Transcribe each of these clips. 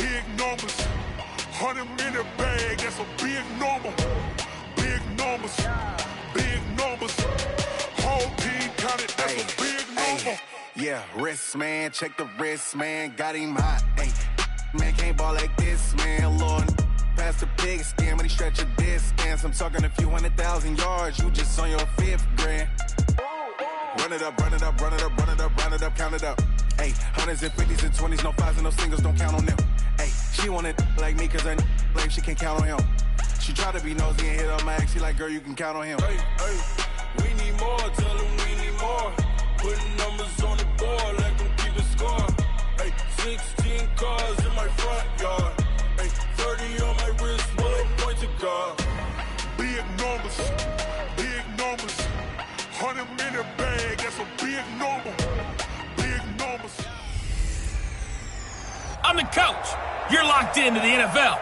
Big numbers. 100-minute bag, that's a big number. Big numbers. Big numbers. Whole team counted, that's a big number. Yeah, wrist, man. Check the wrist, man. Got him hot. Ay, man, can't ball like this, man. Lord, past the pig skin when he stretch a distance. I'm talking a few 100,000 yards. You just on your 5th grand. Run it up, run it up, run it up, run it up, run it up, count it up. Hey, hundreds and 50s and 20s, no 5s and no singles, don't count on them. Hey, she wanted like me cause her like she can't count on him. She tried to be nosy and hit on my ex, she like, girl, you can count on him. Hey, we need more, tell them we need more. Putting numbers on the board, let them keep it score. Hey, 16 cars in my front yard. Hey, 30 on my wrist, one point to God. Big numbers, big numbers. 100-minute bag, that's a big number. Big numbers. I'm the coach. You're locked into the NFL.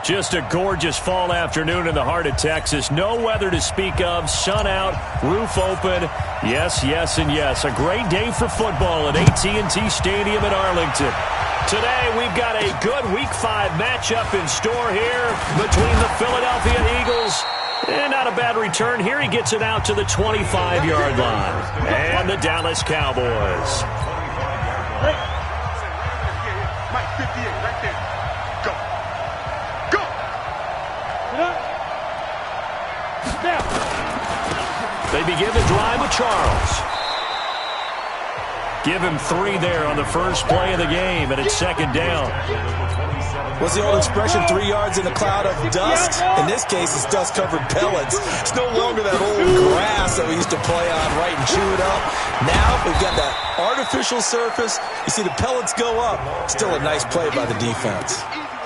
Just a gorgeous fall afternoon in the heart of Texas. No weather to speak of. Sun out, roof open. Yes, yes, and yes. A great day for football at AT&T Stadium in Arlington. Today, we've got a good Week 5 matchup in store here between the Philadelphia Eagles and not a bad return here. He gets it out to the 25-yard line. And the Dallas Cowboys. Mike 58, right there. Go. Go. They begin the drive with Charles. Give him 3 there on the first play of the game, and it's second down. What's the old expression, 3 yards in a cloud of dust? In this case, it's dust-covered pellets. It's no longer that old grass that we used to play on, right, and chew it up. Now we've got that artificial surface. You see the pellets go up. Still a nice play by the defense.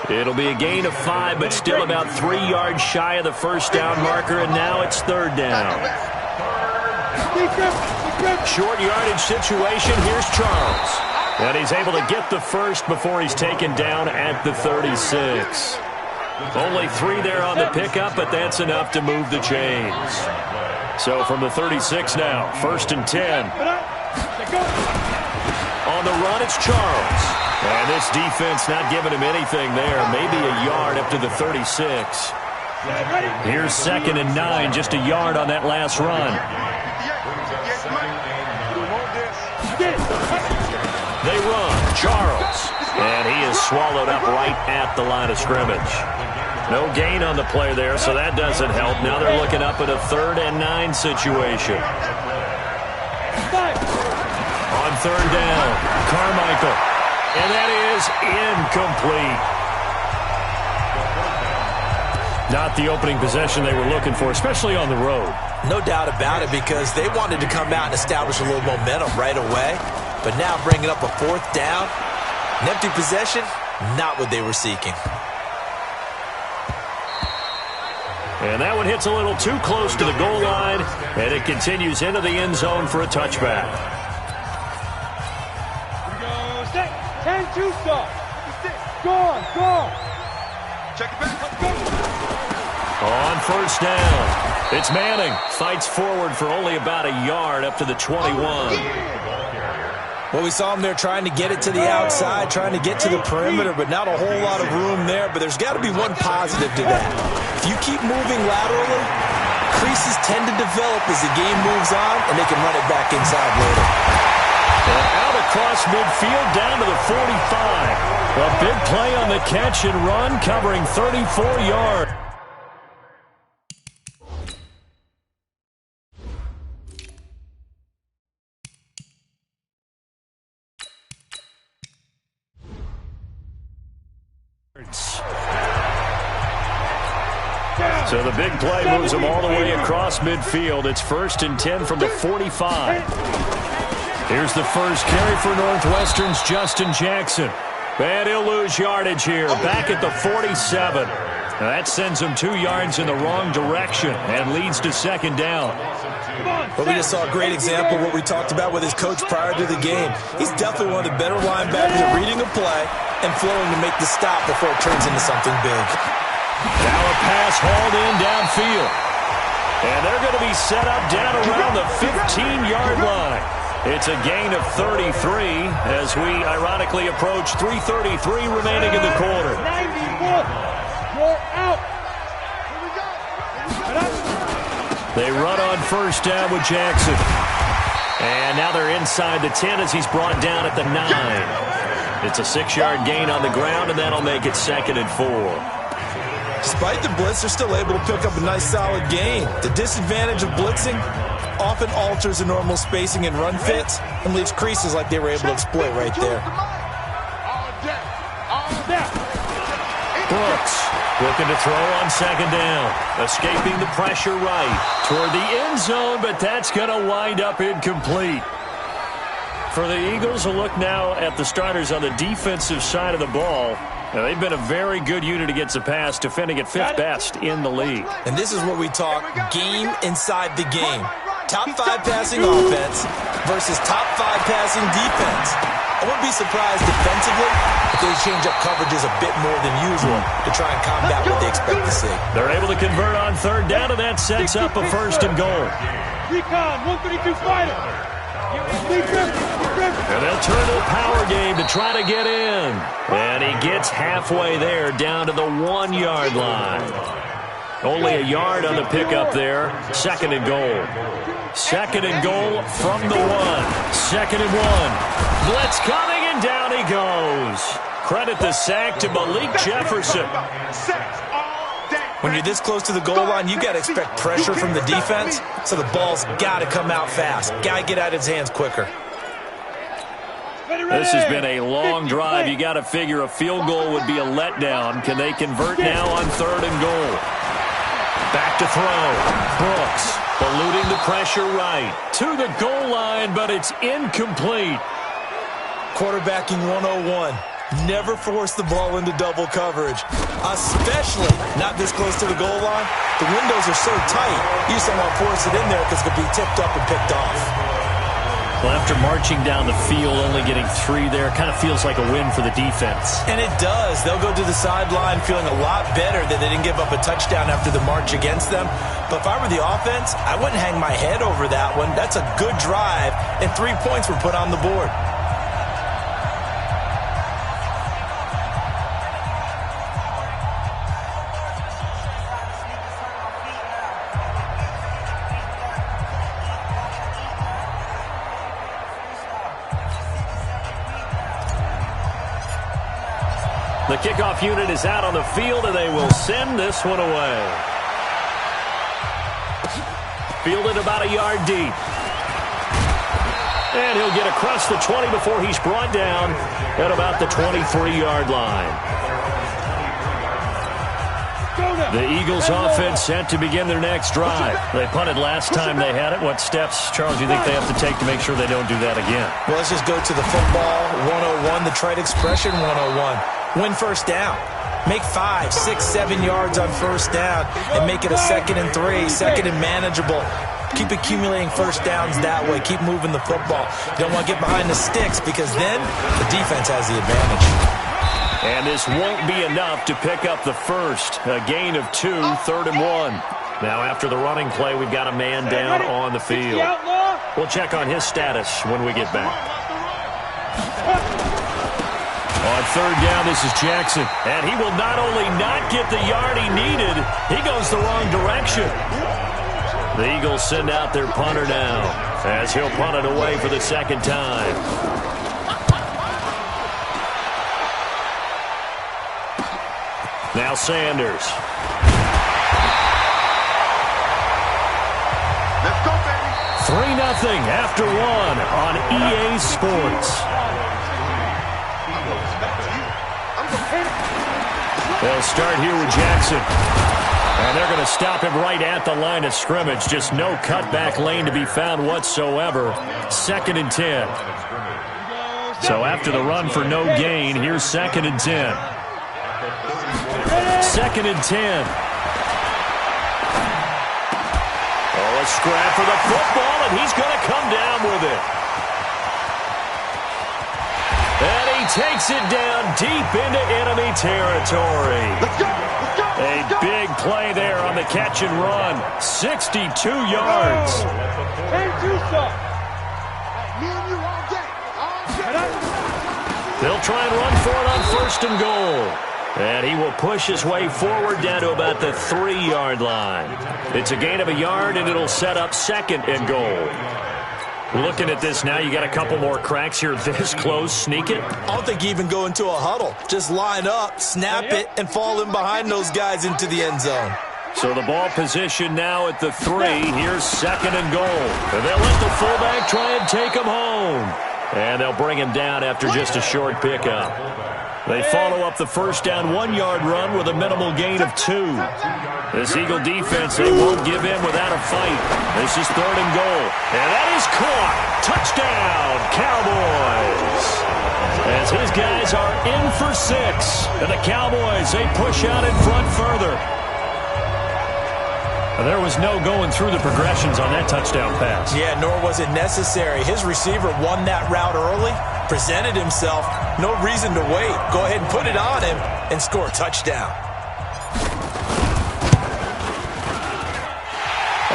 It'll be a gain of 5, but still about 3 yards shy of the first down marker, and now it's third down. Short yardage situation. Here's Charles. And he's able to get the first before he's taken down at the 36. Only 3 there on the pickup, but that's enough to move the chains. So from the 36 now, first and 10. On the run, it's Charles. And this defense not giving him anything there. Maybe a yard up to the 36. Here's second and 9, just a yard on that last run. They run, Charles, and he is swallowed up right at the line of scrimmage. No gain on the play there, so that doesn't help. Now they're looking up at a 3rd and 9 situation. On third down, Carmichael, and that is incomplete. Not the opening possession they were looking for, especially on the road. No doubt about it, because they wanted to come out and establish a little momentum right away. But now bringing up a 4th down, an empty possession, not what they were seeking. And that one hits a little too close to the goal line, and it continues into the end zone for a touchback. Here we go, 10-2 stop. Go on, go on. Check it back. Let's go. On first down, it's Manning. Fights forward for only about a yard up to the 21. Well, we saw him there trying to get it to the outside, trying to get to the perimeter, but not a whole lot of room there. But there's got to be one positive to that. If you keep moving laterally, creases tend to develop as the game moves on, and they can run it back inside later. And out across midfield down to the 45. A big play on the catch and run, covering 34 yards. So the big play moves them all the way across midfield. It's first and 10 from the 45. Here's the first carry for Northwestern's Justin Jackson. And he'll lose yardage here, back at the 47. Now that sends him 2 yards in the wrong direction and leads to second down. But we just saw a great example of what we talked about with his coach prior to the game. He's definitely one of the better linebackers at reading a play and flowing to make the stop before it turns into something big. Now a pass hauled in downfield. And they're going to be set up down around the 15-yard line. It's a gain of 33 as we ironically approach 3:33 remaining in the quarter. 91. You're out. They run on first down with Jackson. And now they're inside the 10 as he's brought down at the 9. It's a 6-yard gain on the ground, and that'll make it 2nd and 4. Despite the blitz, they're still able to pick up a nice solid gain. The disadvantage of blitzing often alters the normal spacing and run fits and leaves creases like they were able to exploit right there. Brooks looking to throw on 2nd down. Escaping the pressure right toward the end zone, but that's going to wind up incomplete. For the Eagles, a look now at the starters on the defensive side of the ball. Now, they've been a very good unit against the pass, defending at 5th best in the league. And this is what we talk game inside the game. Top 5 passing offense versus top 5 passing defense. I wouldn't be surprised defensively if they change up coverages a bit more than usual to try and combat what they expect to see. They're able to convert on 3rd down, and that sets up a 1st and goal. Recon, 132 fighter. And they'll turn to a power game to try to get in. And he gets halfway there, down to the 1-yard line. Only a yard on the pickup there. 2nd and goal. 2nd and goal from the 1. 2nd and 1. Blitz coming, and down he goes. Credit the sack to Malik Jefferson. When you're this close to the goal line, you got to expect pressure from the defense, so the ball's got to come out fast. Got to get out of his hands quicker. This has been a long drive. You got to figure a field goal would be a letdown. Can they convert now on 3rd and goal? Back to throw. Brooks eluding the pressure right to the goal line, but it's incomplete. Quarterbacking 101. Never force the ball into double coverage, especially not this close to the goal line. The windows are so tight, you just don't want to force it in there because it could be tipped up and picked off. Well, after marching down the field, only getting 3 there, kind of feels like a win for the defense. And it does. They'll go to the sideline feeling a lot better that they didn't give up a touchdown after the march against them. But if I were the offense, I wouldn't hang my head over that one. That's a good drive, and 3 points were put on the board. The kickoff unit is out on the field, and they will send this one away. Fielded about a yard deep. And he'll get across the 20 before he's brought down at about the 23-yard line. The Eagles offense set to begin their next drive. They punted last time they had it. What steps, Charles, do you think they have to take to make sure they don't do that again? Well, let's just go to the football 101, the trite expression 101. Win first down. Make 5, 6, 7 yards on first down and make it a 2nd and 3, 2nd and manageable. Keep accumulating first downs that way. Keep moving the football. You don't want to get behind the sticks because then the defense has the advantage. And this won't be enough to pick up the first. A gain of 2, 3rd and 1. Now after the running play, we've got a man down on the field. We'll check on his status when we get back. On 3rd down, this is Jackson. And he will not only not get the yard he needed, he goes the wrong direction. The Eagles send out their punter now as he'll punt it away for the 2nd time. Now Sanders. Let's go, baby. 3-0 after 1 on EA Sports. They'll start here with Jackson. And they're going to stop him right at the line of scrimmage. Just no cutback lane to be found whatsoever. 2nd and 10. So after the run for no gain, here's 2nd and 10. 2nd and 10. Oh, a scrap for the football, and he's going to come down with it. And he takes it down deep into enemy territory. Let's go. A big play there on the catch and run. 62 yards. Me and you all day. They'll try and run for it on 1st and goal. And he will push his way forward down to about the 3-yard line. It's a gain of a yard, and it'll set up 2nd and goal. Looking at this now, you got a couple more cracks here this close. Sneak it. I don't think you even go into a huddle. Just line up, snap it, and fall in behind those guys into the end zone. So the ball position now at the 3. Here's 2nd and goal. And they'll let the fullback try and take him home. And they'll bring him down after just a short pickup. They follow up the 1st down 1-yard run with a minimal gain of 2. This Eagle defense, they won't give in without a fight. This is 3rd and goal. And that is caught. Touchdown, Cowboys. As his guys are in for 6. And the Cowboys, they push out in front further. There was no going through the progressions on that touchdown pass. Yeah, nor was it necessary. His receiver won that route early, presented himself. No reason to wait. Go ahead and put it on him and score a touchdown.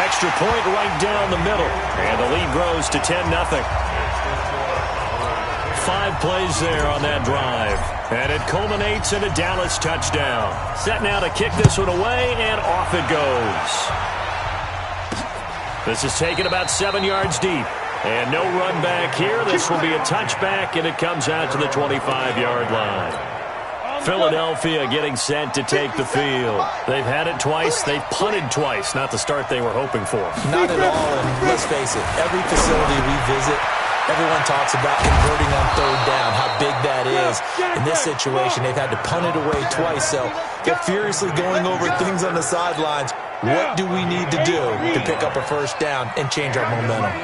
Extra point right down the middle. And the lead grows to 10-0. 5 plays there on that drive. And it culminates in a Dallas touchdown. Set now to kick this one away, and off it goes. This is taken about 7 yards deep. And no run back here. This will be a touchback, and it comes out to the 25-yard line. Philadelphia getting set to take the field. They've had it twice. They've punted twice. Not the start they were hoping for. Not at all, and let's face it, every facility we visit, everyone talks about converting on 3rd down, how big that is. In this situation, they've had to punt it away twice, so they're furiously going over things on the sidelines. What do we need to do to pick up a 1st down and change our momentum?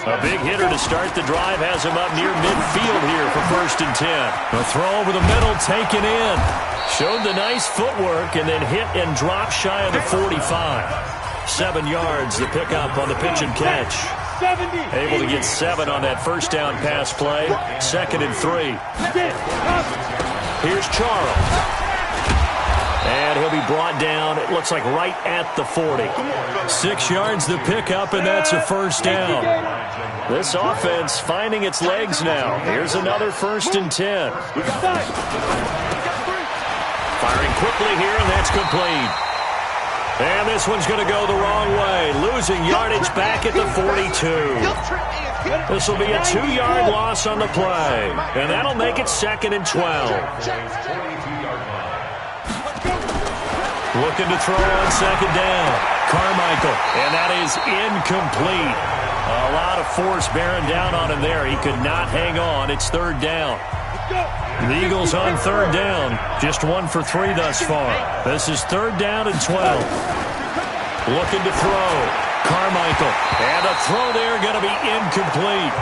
A big hitter to start the drive has him up near midfield here for 1st and 10. A throw over the middle, taken in. Showed the nice footwork and then hit and dropped shy of the 45. 7 yards, the pickup on the pitch and catch. Able to get 7 on that 1st down pass play. 2nd and 3. Here's Charles. And he'll be brought down, it looks like right at the 40. 6 yards the pickup, and that's a 1st down. This offense finding its legs now. Here's another 1st and 10. Firing quickly here, and that's complete. And this one's going to go the wrong way. Losing yardage back at the 42. This will be a 2-yard loss on the play. And that'll make it 2nd and 12. Looking to throw on 2nd down. Carmichael, and that is incomplete. A lot of force bearing down on him there. He could not hang on. It's 3rd down. The Eagles on 3rd down. Just 1 for 3 thus far. This is 3rd down and 12. Looking to throw. Carmichael. And a throw there going to be incomplete.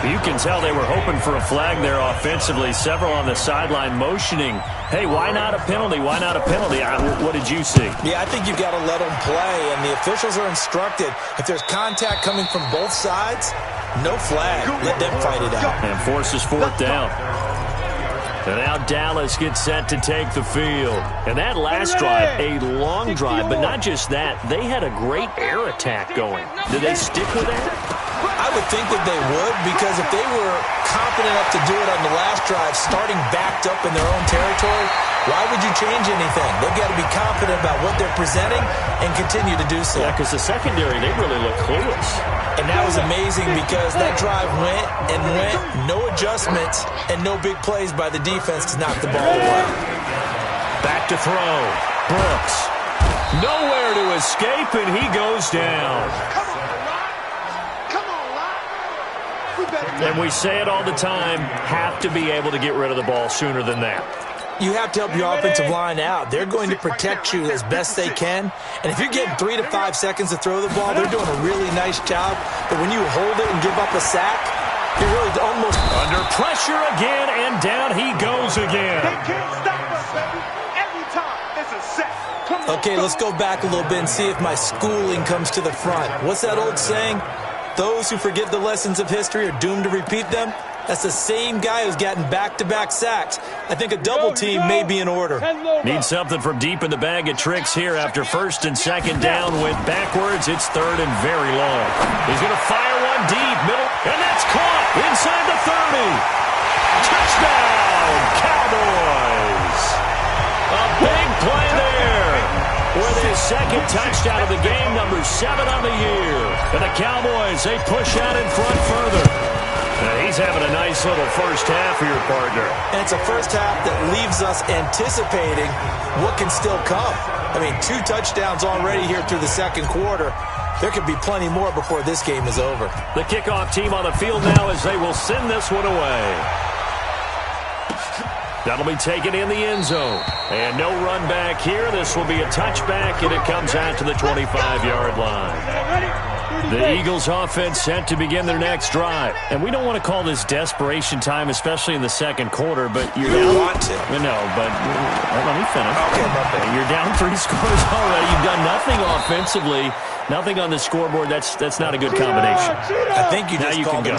You can tell they were hoping for a flag there offensively. Several on the sideline motioning. Hey, why not a penalty? Why not a penalty? What did you see? Yeah, I think you've got to let them play, and the officials are instructed. If there's contact coming from both sides, no flag. Let them fight it out. And forces 4th down. And now Dallas gets set to take the field. And that last drive, a long drive, but not just that. They had a great air attack going. Did they stick with that? I would think that they would, because if they were confident enough to do it on the last drive, starting backed up in their own territory, why would you change anything? They've got to be confident about what they're presenting and continue to do so. Yeah, because the secondary, they really look clueless. And that was amazing because that drive went and went, no adjustments, and no big plays by the defense to knock the ball away. Back to throw. Brooks. Nowhere to escape, and he goes down. And we say it all the time, have to be able to get rid of the ball sooner than that. You have to help your offensive line out. They're going to protect you as best they can. And if you're getting 3 to 5 seconds to throw the ball, they're doing a really nice job. But when you hold it and give up a sack, you're really almost under pressure again, and down he goes again. They can't stop us, baby. Every time it's a sack. Okay, let's go back a little bit and see if my schooling comes to the front. What's that old saying? Those who forget the lessons of history are doomed to repeat them. That's the same guy who's gotten back-to-back sacks. I think a double team may be in order. Need something from deep in the bag of tricks here after first and second down. Went backwards. It's third and very long. He's going to fire one deep, middle, and that's caught inside the 30. Touchdown, Cowboys. A big play there with his second touchdown of the game, number 7 on the year. And the Cowboys, they push out in front further. He's having a nice little first half for your partner. And it's a first half that leaves us anticipating what can still come. I mean, 2 touchdowns already here through the second quarter. There could be plenty more before this game is over. The kickoff team on the field now as they will send this one away. That'll be taken in the end zone. And no run back here. This will be a touchback, and it comes out to the 25-yard line. The Eagles offense set to begin their next drive. And we don't want to call this desperation time, especially in the second quarter, but you're down. You want to. No, but let me finish. Okay, my bad. You're down 3 scores already. You've done nothing offensively. Nothing on the scoreboard. That's not a good combination. I think you just called it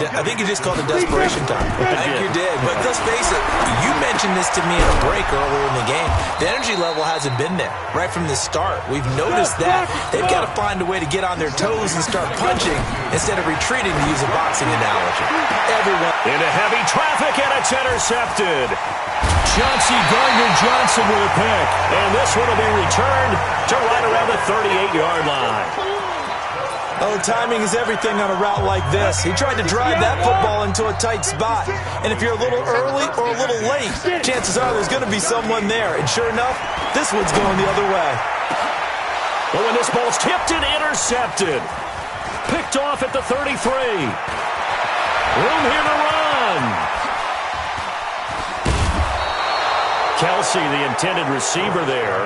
desperation time. I think you did. But let's face it, you mentioned this to me in a break earlier in the game. The energy level hasn't been there right from the start. We've noticed that. They've got to find a way to get on their toes and start punching instead of retreating, to use a boxing analogy. Everyone into heavy traffic, and it's intercepted. Chauncey Gardner-Johnson with a pick. And this one will be returned to right around the 38-yard line. Oh, timing is everything on a route like this. He tried to drive that football into a tight spot. And if you're a little early or a little late, chances are there's going to be someone there. And sure enough, this one's going the other way. But when this ball's tipped and intercepted. Picked off at the 33. Room here to run. Kelsey, the intended receiver there.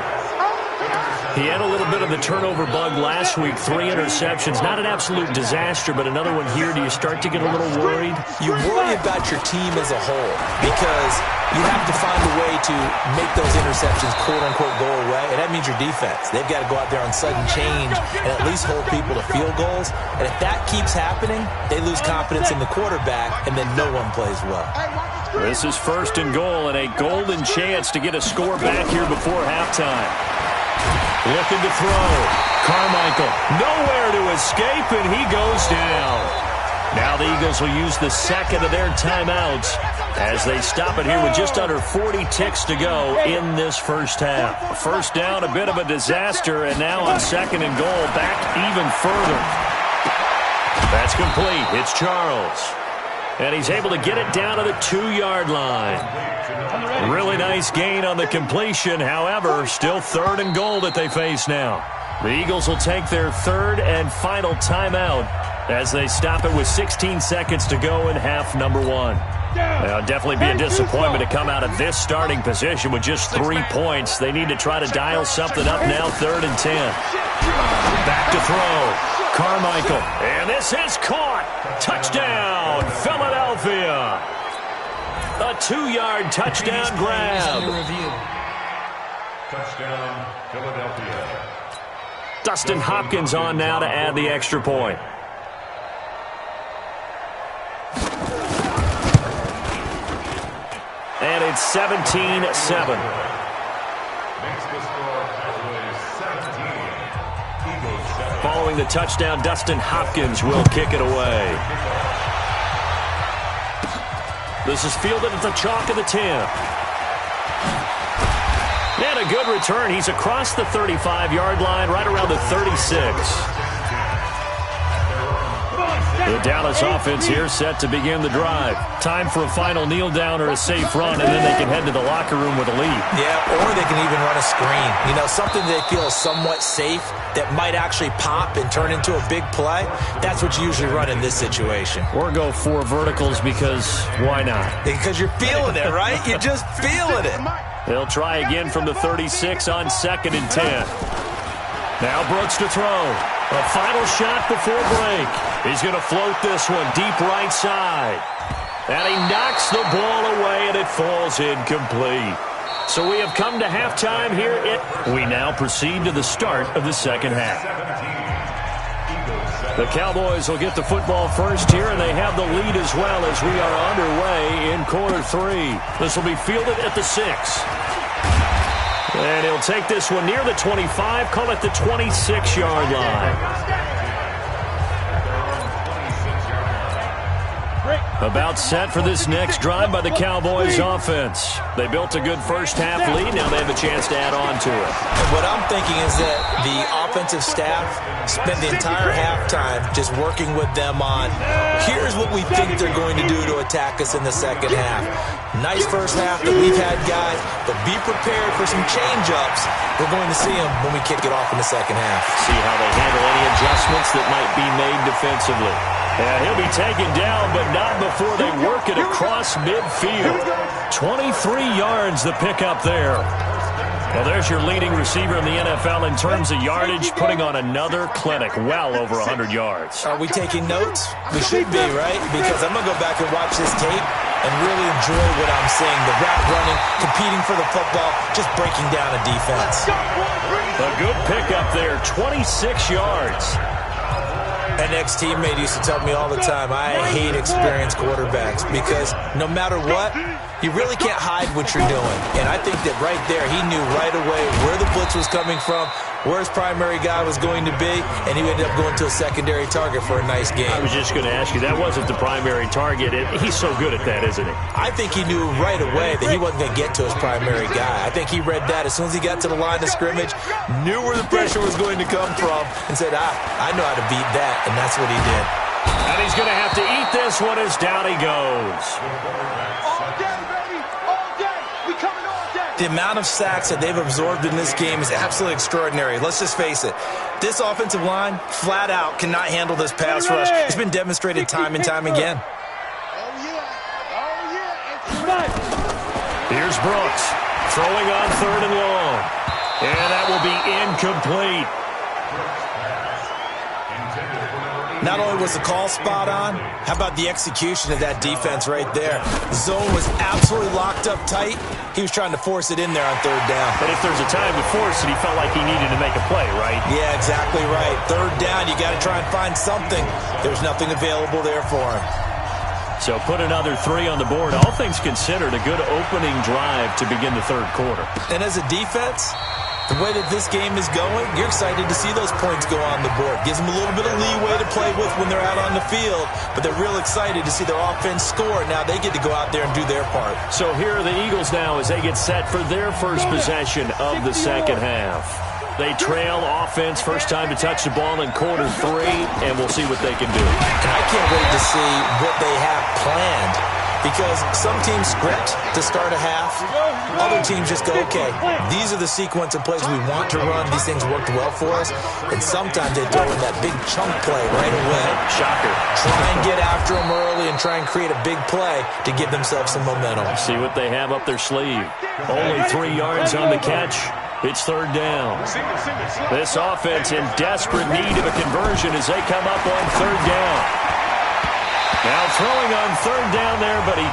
He had a little bit of the turnover bug last week, 3 interceptions. Not an absolute disaster, but another one here. Do you start to get a little worried? You worry about your team as a whole because you have to find a way to make those interceptions, quote-unquote, go away, and that means your defense. They've got to go out there on sudden change and at least hold people to field goals. And if that keeps happening, they lose confidence in the quarterback, and then no one plays well. This is first and goal, and a golden chance to get a score back here before halftime. Looking to throw. Carmichael, nowhere to escape, and he goes down. Now the Eagles will use the second of their timeouts as they stop it here with just under 40 ticks to go in this first half. First down, a bit of a disaster, and now on second and goal, back even further. That's complete. It's Charles. And he's able to get it down to the 2-yard line. Really nice gain on the completion. However, still third and goal that they face now. The Eagles will take their third and final timeout as they stop it with 16 seconds to go in half number 1. Now, definitely be a disappointment to come out of this starting position with just 3 points. They need to try to dial something up now, 3rd and 10. Back to throw. Carmichael. And this is caught. Touchdown, Philadelphia. A 2-yard touchdown grab. Touchdown, Philadelphia. Dustin Hopkins on now to add the extra point. And it's 17-7. Following the touchdown, Dustin Hopkins will kick it away. This is fielded at the chalk of the 10. And a good return. He's across the 35-yard line, right around the 36. The Dallas offense here set to begin the drive. Time for a final kneel down or a safe run, and then they can head to the locker room with a lead. Yeah, or they can even run a screen. You know, something they feel is somewhat safe that might actually pop and turn into a big play. That's what you usually run in this situation. Or go 4 verticals because why not? Because you're feeling it, right? You're just feeling it. They'll try again from the 36 on 2nd and 10. Now Brooks to throw. A final shot before break. He's going to float this one deep right side. And he knocks the ball away, and it falls incomplete. So we have come to halftime here. We now proceed to the start of the second half. The Cowboys will get the football first here, and they have the lead as well as we are underway in quarter 3. This will be fielded at the 6. And he'll take this one near the 25, call it the 26-yard line. About set for this next drive by the Cowboys offense. They built a good first-half lead. Now they have a chance to add on to it. And what I'm thinking is that the offensive staff spent the entire halftime just working with them on, here's what we think they're going to do to attack us in the second half. Nice first half that we've had, guys, but be prepared for some change-ups. We're going to see them when we kick it off in the second half. See how they handle any adjustments that might be made defensively. And he'll be taken down, but not before they work it across midfield. 23 yards the pickup there. Well, there's your leading receiver in the NFL in terms of yardage, putting on another clinic, well over 100 yards. Are we taking notes? We should be, right? Because I'm going to go back and watch this tape and really enjoy what I'm seeing. The route running, competing for the football, just breaking down a defense. A good pickup there, 26 yards. An ex-teammate used to tell me all the time, I hate experienced quarterbacks because no matter what, you really can't hide what you're doing. And I think that right there, he knew right away where the blitz was coming from, where his primary guy was going to be, and he ended up going to a secondary target for a nice game. I was just going to ask you, that wasn't the primary target. He's so good at that, isn't he? I think he knew right away that he wasn't going to get to his primary guy. I think he read that as soon as he got to the line of scrimmage, knew where the pressure was going to come from, and said, I know how to beat that, and that's what he did. And he's going to have to eat this one as down he goes. All day, baby. All day. We coming all day. The amount of sacks that they've absorbed in this game is absolutely extraordinary. Let's just face it. This offensive line, flat out, cannot handle this pass rush. It's been demonstrated time and time again. Here's Brooks, throwing on 3rd and long. And that will be incomplete. Not only was the call spot on, how about the execution of that defense right there? The zone was absolutely locked up tight. He was trying to force it in there on 3rd down. But if there's a time to force it, he felt like he needed to make a play, right? Yeah, exactly right. 3rd down, you got to try and find something. There's nothing available there for him. So put another 3 on the board. All things considered, a good opening drive to begin the 3rd quarter. And as a defense, the way that this game is going, you're excited to see those points go on the board. Gives them a little bit of leeway to play with when they're out on the field, but they're real excited to see their offense score. Now they get to go out there and do their part. So here are the Eagles now as they get set for their first possession of the second half. They trail offense, first time to touch the ball in quarter 3, and we'll see what they can do. And I can't wait to see what they have planned, because some teams script to start a half. Other teams just go, okay, these are the sequence of plays we want to run. These things worked well for us. And sometimes they throw in that big chunk play right away. Shocker. Try and get after them early and try and create a big play to give themselves some momentum. See what they have up their sleeve. Only 3 yards on the catch. It's 3rd down. This offense in desperate need of a conversion as they come up on 3rd down. Now throwing on 3rd down there, but he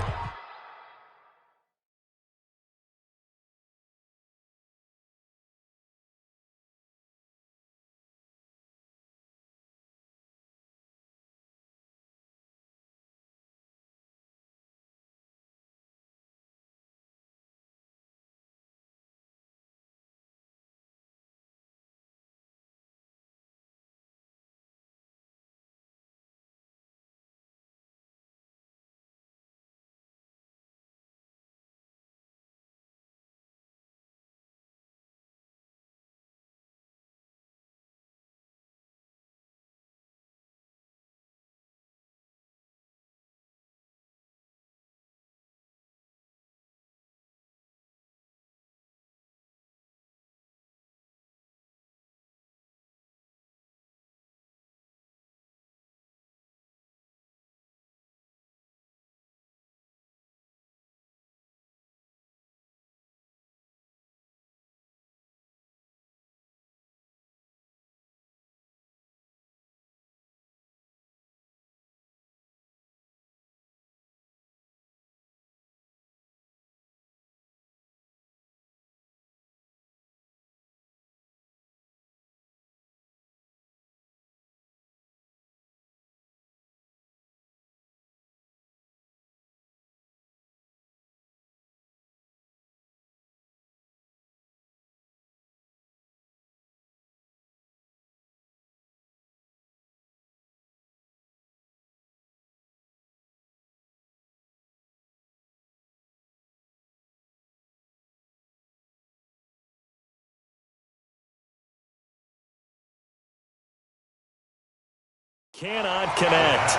Cannot connect.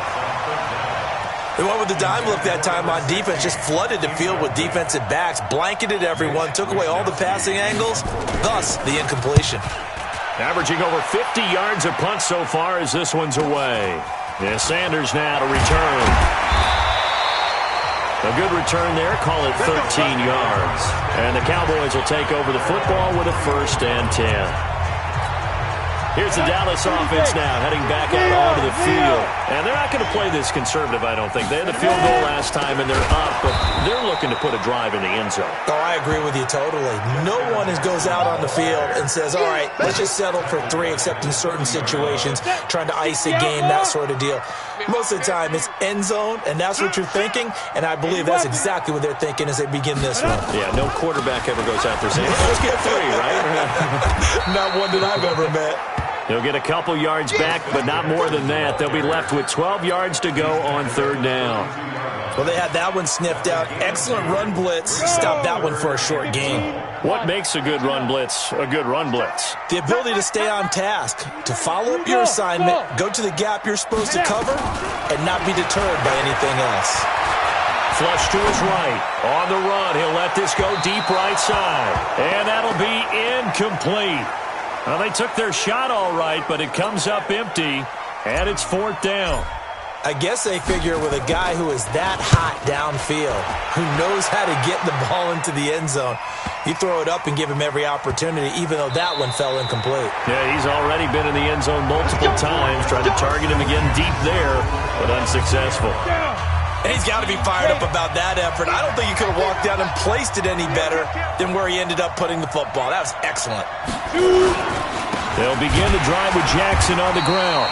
They went with the dime look that time on defense, just flooded the field with defensive backs, blanketed everyone, took away all the passing angles, thus the incompletion. Averaging over 50 yards a punt so far as this one's away. Yeah, Sanders now to return. A good return there, call it 13 yards. And the Cowboys will take over the football with a 1st and 10. Here's the Dallas offense now, heading back out onto the field. And they're not going to play this conservative, I don't think. They had the field goal last time, and they're up, but they're looking to put a drive in the end zone. Oh, I agree with you totally. No one goes out on the field and says, all right, let's just settle for 3, except in certain situations, trying to ice a game, that sort of deal. Most of the time, it's end zone, and that's what you're thinking, and I believe that's exactly what they're thinking as they begin this one. Yeah, no quarterback ever goes out there saying, let's get 3, right? Not one that I've ever met. They'll get a couple yards back, but not more than that. They'll be left with 12 yards to go on 3rd down. Well, they had that one sniffed out. Excellent run blitz. Stop that one for a short gain. What makes a good run blitz a good run blitz? The ability to stay on task, to follow up your assignment, go to the gap you're supposed to cover, and not be deterred by anything else. Flush to his right. On the run, he'll let this go deep right side. And that'll be incomplete. Well, they took their shot all right, but it comes up empty, and it's 4th down. I guess they figure with a guy who is that hot downfield, who knows how to get the ball into the end zone, you throw it up and give him every opportunity, even though that one fell incomplete. Yeah, he's already been in the end zone multiple times, trying to target him again deep there, but unsuccessful. And he's got to be fired up about that effort. I don't think he could have walked down and placed it any better than where he ended up putting the football. That was excellent. They'll begin the drive with Jackson on the ground.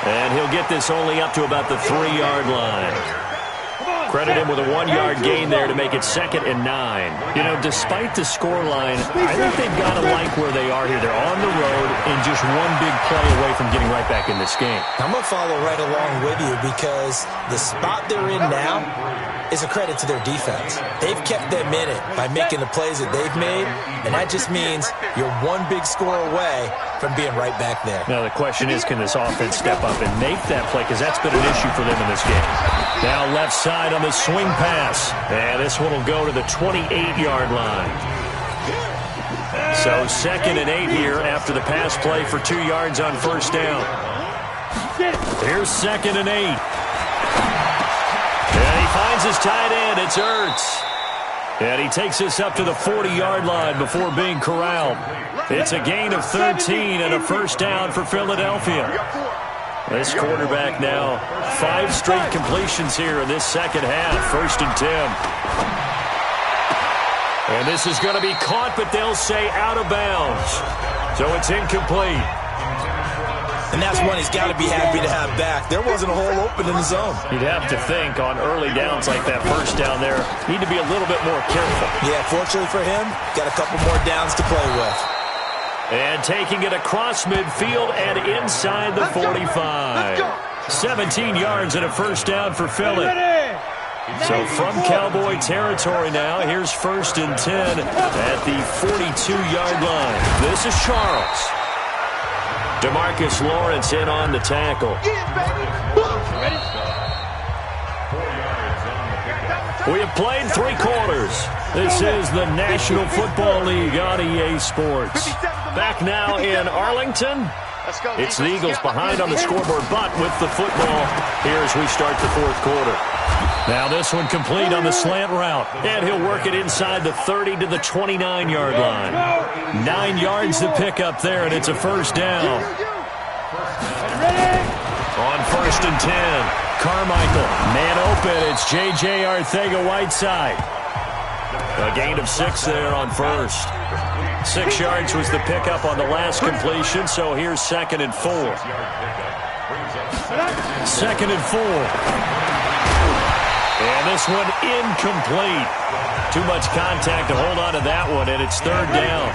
And he'll get this only up to about the 3-yard line. Credit him with a 1-yard gain there to make it 2nd and 9. You know, despite the scoreline, I think they've got to like where they are here. They're on the road and just one big play away from getting right back in this game. I'm going to follow right along with you because the spot they're in now is a credit to their defense. They've kept them in it by making the plays that they've made, and that just means you're one big score away from being right back there. Now the question is, can this offense step up and make that play? Because that's been an issue for them in this game. Now left side on the swing pass. And this one will go to the 28-yard line. So 2nd and 8 here after the pass play for 2 yards on 1st down. Here's 2nd and 8. And he finds his tight end. It's Ertz. And he takes this up to the 40-yard line before being corralled. It's a gain of 13 and a 1st down for Philadelphia. This quarterback now, 5 straight completions here in this 2nd half. 1st and 10. And this is going to be caught, but they'll say out of bounds. So it's incomplete. And that's one he's got to be happy to have back. There wasn't a hole open in the zone. You'd have to think on early downs like that 1st down there, need to be a little bit more careful. Yeah, fortunately for him, got a couple more downs to play with. And taking it across midfield and inside the 45. 17 yards and a 1st down for Philly. So from Cowboy territory now, here's 1st and 10 at the 42-yard line. This is Charles. DeMarcus Lawrence in on the tackle. We have played 3 quarters. This is the National Football League on EA Sports. Back now in Arlington. It's the Eagles behind on the scoreboard, but with the football here as we start the 4th quarter. Now this one complete on the slant route, and he'll work it inside the 30 to the 29-yard line. 9 yards to pick up there, and it's a 1st down. On 1st and 10, Carmichael, man open, it's J.J. Arcega-Whiteside. A gain of 6 there on 1st. 6 yards was the pickup on the last completion, so here's 2nd and 4. 2nd and 4. And this one incomplete. Too much contact to hold on to that one, and it's 3rd down.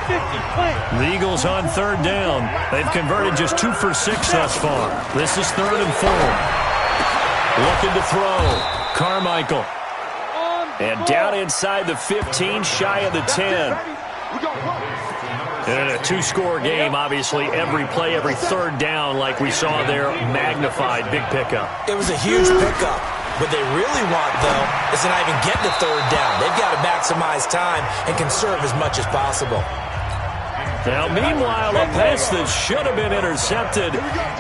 The Eagles on 3rd down. They've converted just 2 for 6 thus far. This is 3rd and 4. Looking to throw. Carmichael. And down inside the 15, shy of the 10. And in a two-score game, obviously, every play, every third down, like we saw there, magnified. Big pickup. It was a huge pickup. What they really want, though, is to not even get the third down. They've got to maximize time and conserve as much as possible. Now, meanwhile, a pass that should have been intercepted,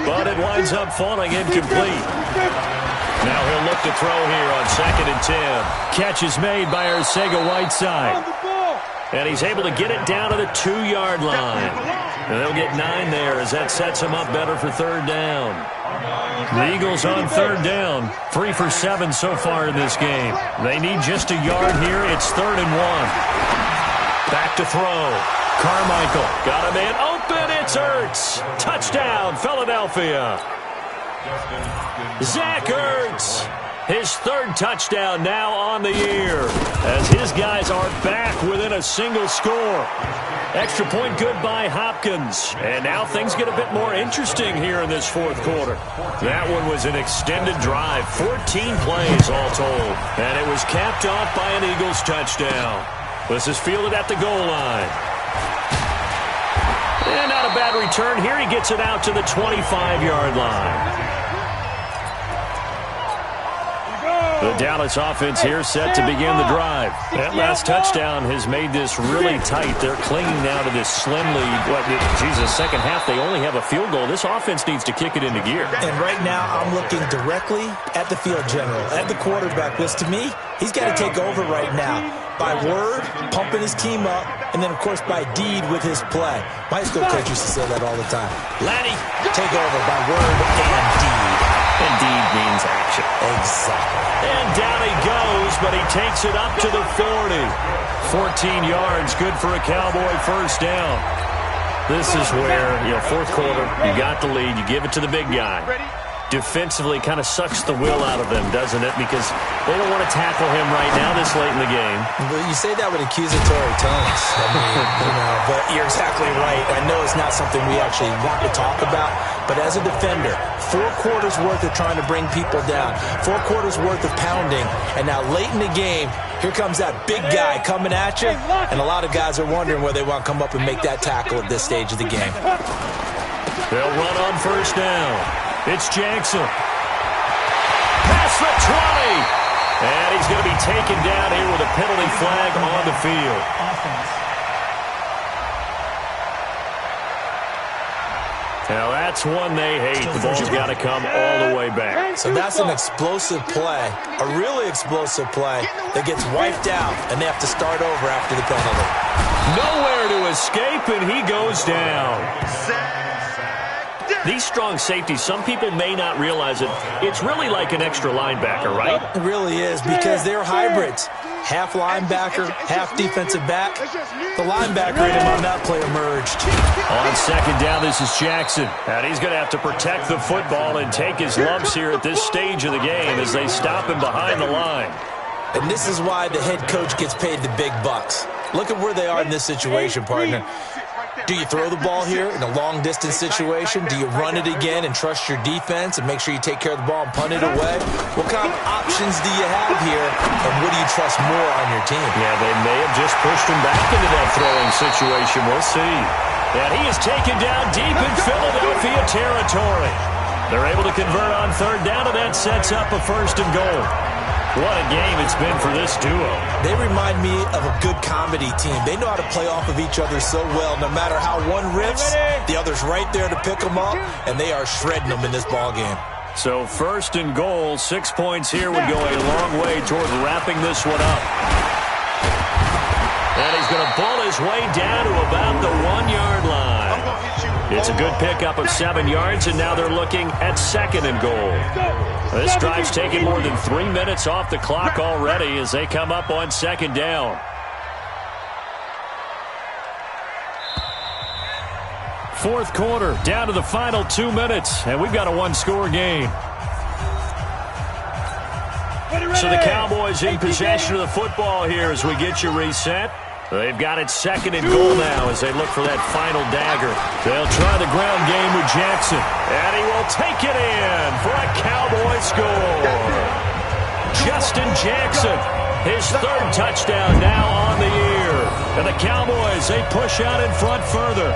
but it winds up falling incomplete. Now he'll look to throw here on 2nd and 10. Catch is made by Arcega-Whiteside. And he's able to get it down to the 2-yard line. And they'll get 9 there as that sets him up better for third down. The Eagles on third down. 3 for 7 so far in this game. They need just a yard here. It's 3rd and 1. Back to throw. Carmichael got him in. Open. It's Ertz. Touchdown, Philadelphia. Zach Ertz, his 3rd touchdown now on the year as his guys are back within a single score. Extra point good by Hopkins. And now things get a bit more interesting here in this 4th quarter. That one was an extended drive, 14 plays all told. And it was capped off by an Eagles touchdown. This is fielded at the goal line. And not a bad return here. He gets it out to the 25-yard line. The Dallas offense here set to begin the drive. That last touchdown has made this really tight. They're clinging now to this slim lead. Second half, they only have a field goal. This offense needs to kick it into gear. And right now, I'm looking directly at the field general, at the quarterback. Because to me, he's got to take over right now. By word, pumping his team up, and then, of course, by deed with his play. My school coach used to say that all the time. Laddie, take over by word and deed. And deed means action. Exactly. And down he goes, but he takes it up to the 40. 14 yards, good for a Cowboy first down. This is where, 4th quarter, you got the lead, you give it to the big guy. Defensively kind of sucks the will out of them, doesn't it? Because they don't want to tackle him right now this late in the game. Well, you say that with accusatory tones. I mean, but you're exactly right. I know it's not something we actually want to talk about, but as a defender, 4 quarters worth of trying to bring people down, 4 quarters worth of pounding, and now late in the game, here comes that big guy coming at you, and a lot of guys are wondering whether they want to come up and make that tackle at this stage of the game. They'll run on first down. It's Jackson. Past the 20. And he's going to be taken down here with a penalty flag on the field. Now that's one they hate. The ball's got to come all the way back. So that's an explosive play, a really explosive play that gets wiped out, and they have to start over after the penalty. Nowhere to escape, and he goes down. These strong safeties, some people may not realize it. It's really like an extra linebacker, right? It really is, because they're hybrids. Half linebacker, half defensive back. The linebacker in him on that play emerged. On second down, this is Jackson. And he's going to have to protect the football and take his lumps here at this stage of the game as they stop him behind the line. And this is why the head coach gets paid the big bucks. Look at where they are in this situation, partner. Do you throw the ball here in a long-distance situation? Do you run it again and trust your defense and make sure you take care of the ball and punt it away? What kind of options do you have here, and what do you trust more on your team? Yeah, they may have just pushed him back into that throwing situation. We'll see. And he is taken down deep in Philadelphia territory. They're able to convert on third down, and that sets up a 1st and goal. What a game it's been for this duo. They remind me of a good comedy team. They know how to play off of each other so well. No matter how one riffs, the other's right there to pick them up, and they are shredding them in this ballgame. So 1st and goal, 6 points here would go a long way toward wrapping this one up. And he's going to ball his way down to about the 1-yard line. It's a good pickup of 7 yards, and now they're looking at 2nd and goal. This drive's taken more than 3 minutes off the clock already as they come up on 2nd down. 4th quarter, down to the final 2 minutes, and we've got a 1-score game. So the Cowboys in possession of the football here as we get you reset. They've got it 2nd and goal now as they look for that final dagger. They'll try the ground game with Jackson. And he will take it in for a Cowboy score. Justin Jackson, his 3rd touchdown now on the year. And the Cowboys, they push out in front further.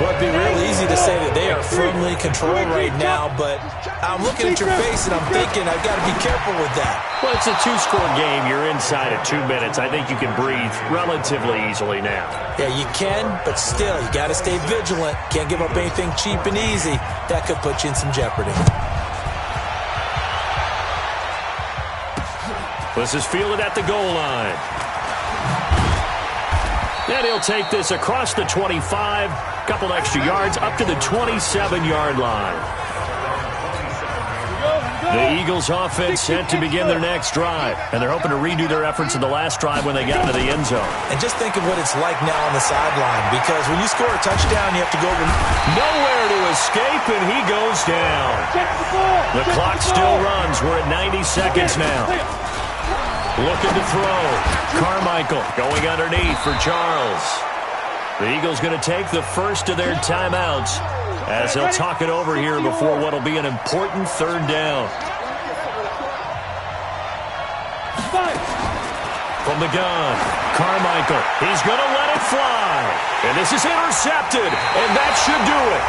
Well, it'd be real easy to say that they are firmly controlled right now, but I'm looking at your face and I'm thinking I've got to be careful with that. Well, it's a two-score game. You're inside at 2 minutes. I think you can breathe relatively easily now. Yeah, you can, but still, you got to stay vigilant. Can't give up anything cheap and easy. That could put you in some jeopardy. This is fielded at the goal line. And he'll take this across the 25, couple extra yards, up to the 27-yard line. The Eagles offense set to begin their next drive, and they're hoping to redo their efforts in the last drive when they got into the end zone. And just think of what it's like now on the sideline, because when you score a touchdown, you have to go over. Nowhere to escape, and he goes down. The clock still runs. We're at 90 seconds now. Looking to throw. Carmichael going underneath for Charles. The Eagles going to take the first of their timeouts as they'll talk it over here before what will be an important third down. From the gun, Carmichael. He's going to let it fly. And this is intercepted, and that should do it.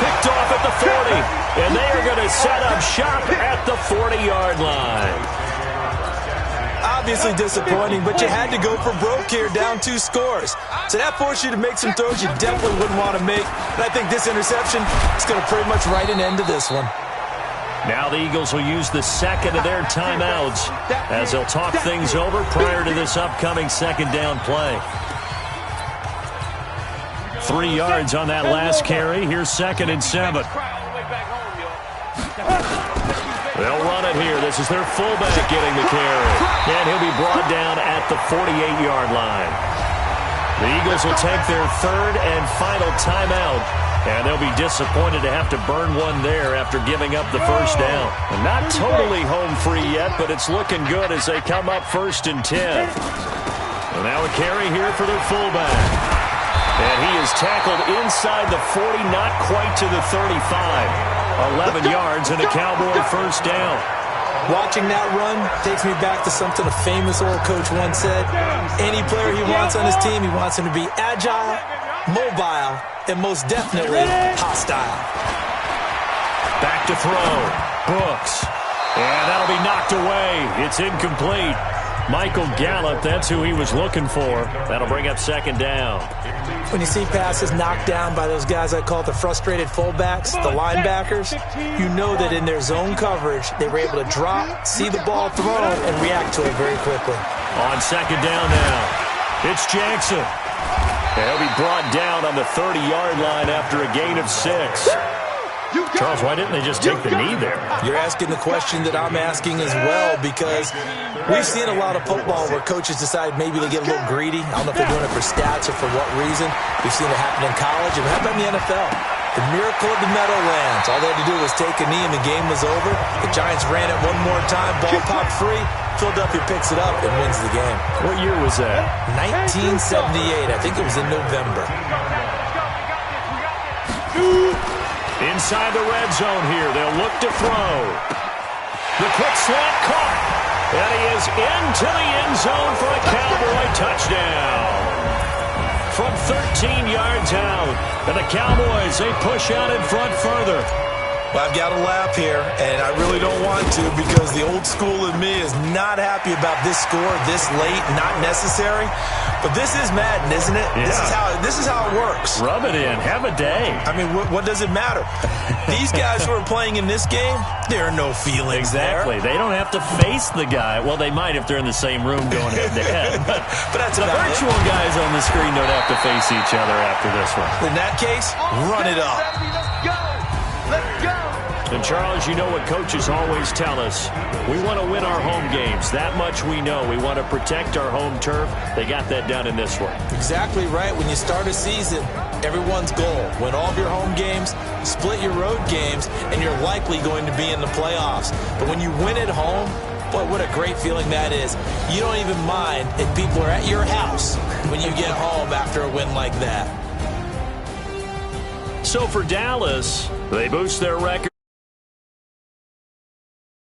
Picked off at the 40, and they are going to set up shop at the 40-yard line. Obviously disappointing, but you had to go for broke here, down 2 scores. So that forced you to make some throws you definitely wouldn't want to make. And I think this interception is going to pretty much write an end to this one. Now the Eagles will use the second of their timeouts as they'll talk things over prior to this upcoming second down play. 3 yards on that last carry. Here's 2nd and 7. They'll run it here. This is their fullback getting the carry. And he'll be brought down at the 48-yard line. The Eagles will take their third and final timeout, and they'll be disappointed to have to burn one there after giving up the first down. And not totally home free yet, but it's looking good as they come up 1st and 10. And now a carry here for their fullback. And he is tackled inside the 40, not quite to the 35. 11 yards and a Cowboy first down. Watching that run takes me back to something a famous old coach once said. Any player he wants on his team, he wants him to be agile, mobile, and most definitely hostile. Back to throw. Brooks. And that'll be knocked away. It's incomplete. Michael Gallup, that's who he was looking for. That'll bring up 2nd down. When you see passes knocked down by those guys I call the frustrated fullbacks, the linebackers, you know that in their zone coverage, they were able to drop, see the ball thrown, and react to it very quickly. On 2nd down now, it's Jackson. And he'll be brought down on the 30-yard line after a gain of 6. Charles, why didn't they just take the knee there? You're asking the question that I'm asking as well, because we've seen a lot of football where coaches decide maybe they get a little greedy. I don't know if they're doing it for stats or for what reason. We've seen it happen in college, and how about in the NFL? The miracle of the Meadowlands. All they had to do was take a knee and the game was over. The Giants ran it one more time, ball popped free. Philadelphia picks it up and wins the game. What year was that? 1978. I think it was in November. Inside the red zone here, they'll look to throw. The quick slant caught. And he is into the end zone for a Cowboy touchdown. From 13 yards out. And the Cowboys, they push out in front further. Well, I've got to laugh here, and I really don't want to, because the old school in me is not happy about this score this late, not necessary. But this is Madden, isn't it? Yeah. This is how it works. Rub it in. Have a day. I mean, what does it matter? These guys who are playing in this game, there are no feelings Exactly. there. They don't have to face the guy. Well, they might if they're in the same room going head-to-head. But that's the about virtual it. guys on the screen don't have to face each other after this one. In that case, run it up. Let's go. And Charles, you know what coaches always tell us. We want to win our home games. That much we know. We want to protect our home turf. They got that done in this one. Exactly right. When you start a season, everyone's goal, win all of your home games, split your road games, and you're likely going to be in the playoffs. But when you win at home, boy, what a great feeling that is. You don't even mind if people are at your house when you get home after a win like that. So for Dallas, they boost their record.